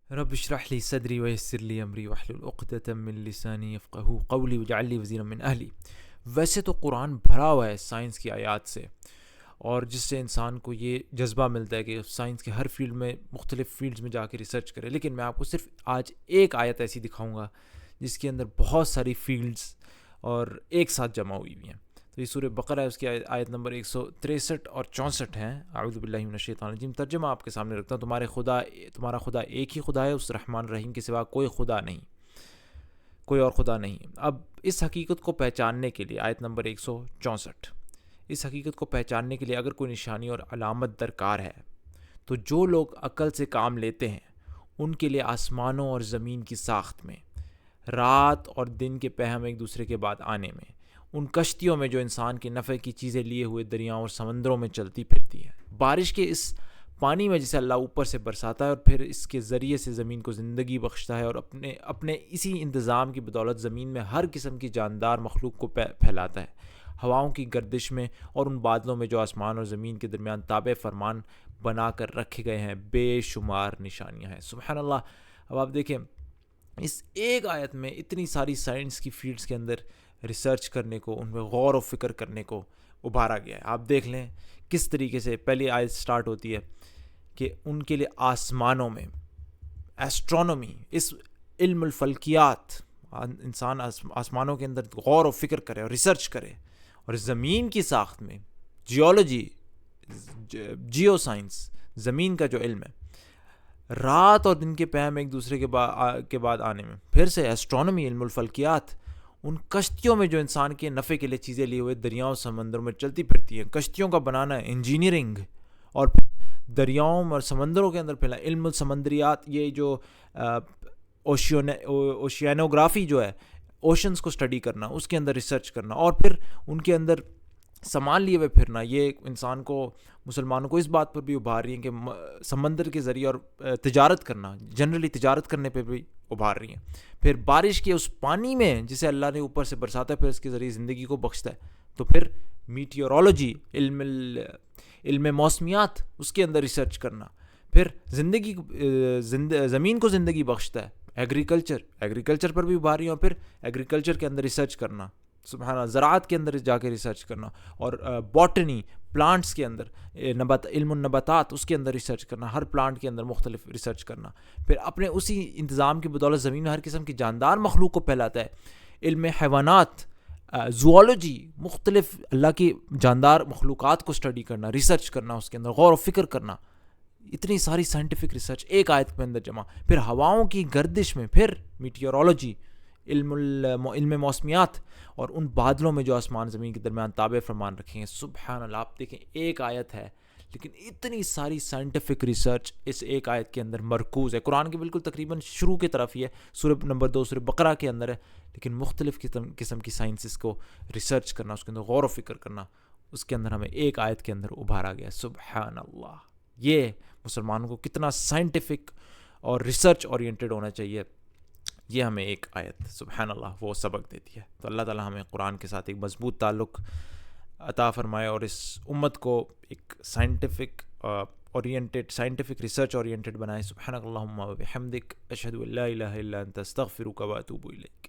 رب اشرح لی صدری ویسر لی امری واحلل عقدۃ من لسانی یفقہوا قولی واجعل لی وزیرا من اہلی۔ ویسے تو قرآن بھرا ہوا ہے سائنس کی آیات سے، اور جس سے انسان کو یہ جذبہ ملتا ہے کہ سائنس کے ہر فیلڈ میں مختلف فیلڈز میں جا کے ریسرچ کرے، لیکن میں آپ کو صرف آج ایک آیت ایسی دکھاؤں گا جس کے اندر بہت ساری فیلڈز اور ایک ساتھ جمع ہوئی ہوئی ہیں۔ تو یہ سورہ بقرہ ہے، اس کی آیت نمبر 163 اور 64 ہیں۔ اعوذ باللہ من الشیطان الرجیم۔ ترجمہ آپ کے سامنے رکھتا ہوں۔ تمہارا خدا ایک ہی خدا ہے، اس رحمان الرحیم کے سوا کوئی خدا نہیں، کوئی اور خدا نہیں۔ اب اس حقیقت کو پہچاننے کے لیے آیت نمبر 164، اس حقیقت کو پہچاننے کے لیے اگر کوئی نشانی اور علامت درکار ہے تو جو لوگ عقل سے کام لیتے ہیں ان کے لیے آسمانوں اور زمین کی ساخت میں، رات اور دن کے پہم ایک دوسرے کے بعد آنے میں، ان کشتیوں میں جو انسان کے نفع کی چیزیں لیے ہوئے دریاؤں اور سمندروں میں چلتی پھرتی ہے، بارش کے اس پانی میں جسے اللہ اوپر سے برساتا ہے اور پھر اس کے ذریعے سے زمین کو زندگی بخشتا ہے، اور اپنے اسی انتظام کی بدولت زمین میں ہر قسم کی جاندار مخلوق کو پھیلاتا ہے، ہواؤں کی گردش میں اور ان بادلوں میں جو آسمان اور زمین کے درمیان تابع فرمان بنا کر رکھے گئے ہیں، بے شمار نشانیاں ہیں۔ سبحان اللہ۔ اب آپ دیکھیں اس ایک آیت میں اتنی ساری سائنس کی فیلڈز کے اندر ریسرچ کرنے کو، ان میں غور و فکر کرنے کو ابھارا گیا ہے۔ آپ دیکھ لیں کس طریقے سے پہلی آیت سٹارٹ ہوتی ہے کہ ان کے لیے آسمانوں میں، ایسٹرونومی، اس علم الفلکیات، انسان آسمانوں کے اندر غور و فکر کرے اور ریسرچ کرے، اور زمین کی ساخت میں جیولوجی، جیو سائنس، زمین کا جو علم ہے، رات اور دن کے پہم ایک دوسرے کے بعد آنے میں، پھر سے ایسٹرونومی، علم الفلکیات، ان کشتیوں میں جو انسان کے نفع کے لیے چیزیں لیے ہوئے دریاؤں سمندروں میں چلتی پھرتی ہیں، کشتیوں کا بنانا، انجینئرنگ، اور دریاؤں اور سمندروں کے اندر پھیلا علم السمندریات، یہ جو اوشینوگرافی جو ہے، اوشنز کو اسٹڈی کرنا، اس کے اندر ریسرچ کرنا، اور پھر ان کے اندر سامان لیے ہوئے پھرنا، یہ انسان کو، مسلمانوں کو اس بات پر بھی ابھار رہی ہیں کہ سمندر کے ذریعے اور تجارت کرنا، جنرلی تجارت کرنے پہ بھی ابھار رہی ہیں۔ پھر بارش کے اس پانی میں جسے اللہ نے اوپر سے برساتا ہے، پھر اس کے ذریعے زندگی کو بخشتا ہے، تو پھر میٹیورولوجی، علم موسمیات، اس کے اندر ریسرچ کرنا، پھر زمین کو زندگی بخشتا ہے، ایگریکلچر پر بھی ابھار رہی ہیں، اور پھر ایگریکلچر کے اندر ریسرچ کرنا، سبحان اللہ، زراعت کے اندر جا کے ریسرچ کرنا، اور باٹنی، پلانٹس کے اندر، علم النباتات، اس کے اندر ریسرچ کرنا، ہر پلانٹ کے اندر مختلف ریسرچ کرنا، پھر اپنے اسی انتظام کی بدولت زمین میں ہر قسم کی جاندار مخلوق کو پھیلاتا ہے، علم حیوانات، زوالوجی، مختلف اللہ کی جاندار مخلوقات کو اسٹڈی کرنا، ریسرچ کرنا، اس کے اندر غور و فکر کرنا، اتنی ساری سائنٹیفک ریسرچ ایک آیت کے اندر جمع، پھر ہواؤں کی گردش میں، پھر میٹیورولوجی، علم موسمیات، اور ان بادلوں میں جو آسمان زمین کے درمیان تابع فرمان رکھیں گے۔ سبحان اللہ۔ آپ دیکھیں ایک آیت ہے لیکن اتنی ساری سائنٹیفک ریسرچ اس ایک آیت کے اندر مرکوز ہے۔ قرآن کے بالکل تقریباً شروع کی طرف ہی ہے، سورہ نمبر 2 سورہ بقرہ کے اندر ہے، لیکن مختلف قسم کی سائنسز کو ریسرچ کرنا، اس کے اندر غور و فکر کرنا، اس کے اندر ہمیں ایک آیت کے اندر ابھارا گیا۔ سبحان اللہ۔ یہ مسلمانوں کو کتنا سائنٹیفک اور ریسرچ اورینٹڈ ہونا چاہیے، یہ ہمیں ایک آیت، سبحان اللہ، وہ سبق دیتی ہے۔ تو اللہ تعالیٰ ہمیں قرآن کے ساتھ ایک مضبوط تعلق عطا فرمائے، اور اس امت کو ایک سائنٹیفک ریسرچ اورینٹڈ بنائے۔ سبحانک اللہم و بحمدک، اشہد ان لا الہ الا انت، استغفرک و اتوب الیک۔